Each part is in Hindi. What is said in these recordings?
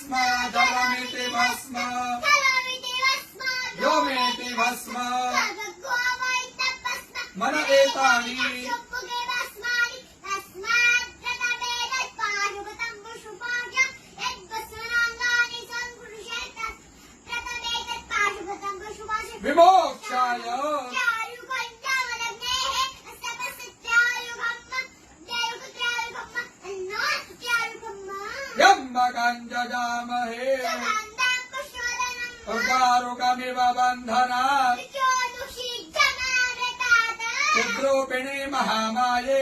भस्म जलमिति भस्म व्योमेति भस्म मन एतानि विमोक्षाय यम्बकञ्जजामहे उर्गारुकमिव बन्धनात् चिद्रूपिणी महामाये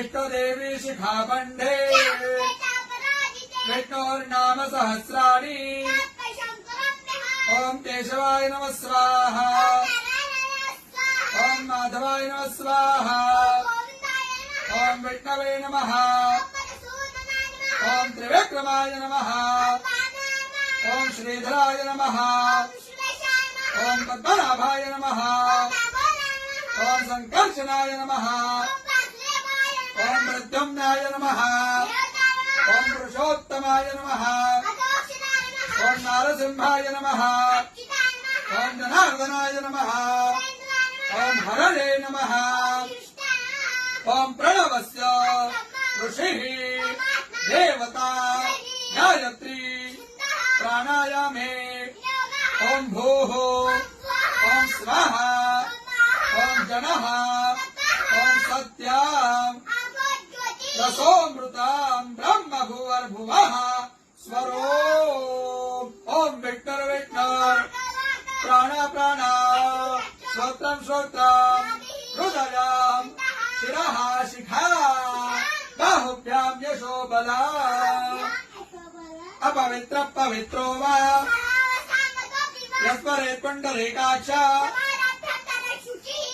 इष्टदेवी शिखाबन्धे विष्णोर्नाम सहस्राणि ओम केशवाय नमः स्वाहा ओम माधवाय नमः स्वाहा ओम विष्णवे नमः ओम त्रिविक्रमाय नमः ओम श्रीधराय नमः ओम पद्मनाभाय नमः ओम संकर्षणाय नमः ओम प्रद्युम्नाय नमः ओम पुरुषोत्तमाय नमः ओम नारसिंहाय नमः ओम जनार्दनाय नमः ओम हरणे नमः ओम प्रणवस्य ऋषिः देवता गायत्री प्राणायामे ओम भूः ओम स्वाहा ओम जनः ओम सत्याम् रसोमृताम् ब्रह्म भुवर्भुवः स्वरो ओम विक्टर विक्टर प्राण प्राण श्रोत्रम श्रोत्रम हृदयम् शिरः शिखा बाहुभ्याम् यशो बला अपवित्र पवित्रो वा यस्मरेत् पुण्डरीकाक्ष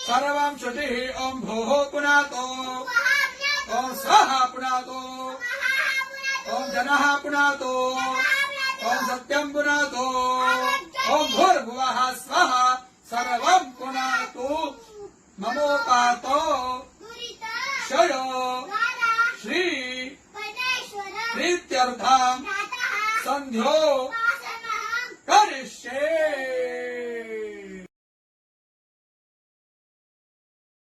सर्वं शुचिः ओम भूः पुनातो ओम स्वाहा पुनातो ओम जनः पुनातो ओम सत्यं पुनातो ओम भूर्भुवः स्वः सर्वं पुनातु ममोपातो क्षयो श्री प्रीत्यर्थं संध्यो